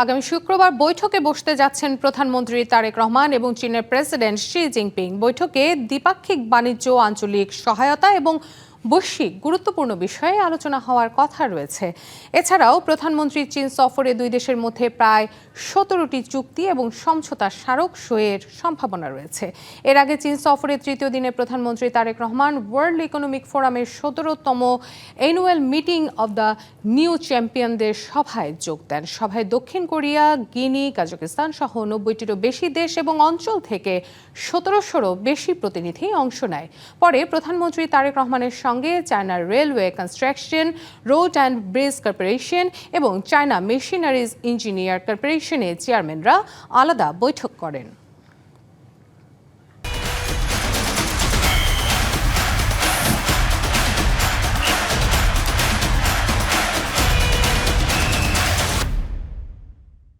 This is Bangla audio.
আগামী শুক্রবার বৈঠকে বসতে যাচ্ছেন প্রধানমন্ত্রী তারেক রহমান এবং চীনের প্রেসিডেন্ট শি জিনপিং। বৈঠকে দ্বিপাক্ষিক বাণিজ্য, আঞ্চলিক সহায়তা এবং বৈশ্বিক গুরুত্বপূর্ণ বিষয়ে আলোচনা হওয়ার কথা রয়েছে। এছাড়াও প্রধানমন্ত্রীর চীন সফরে দুই দেশের মধ্যে প্রায় 17টি চুক্তি এবং সমঝোতা স্মারক সইয়ের সম্ভাবনা রয়েছে। এর আগে চীন সফরের তৃতীয় দিনে প্রধানমন্ত্রী তারেক রহমান ওয়ার্ল্ড ইকোনমিক ফোরামের 17তম annual meeting of the new চ্যাম্পিয়নদের সভায় যোগ দেন। সভায় দক্ষিণ কোরিয়া, গিনি, কাজাকিস্তান সহ 90টিরও বেশি দেশ এবং অঞ্চল থেকে 1700রও বেশি প্রতিনিধি অংশ নেয়। পরে প্রধানমন্ত্রী তারেক রহমানের সঙ্গে চায়নার railway construction, road and bridge corporation এবং চায়না মেশিনারিজ ইঞ্জিনিয়ার কর্পোরেশনের চেয়ারম্যানরা আলাদা বৈঠক করেন।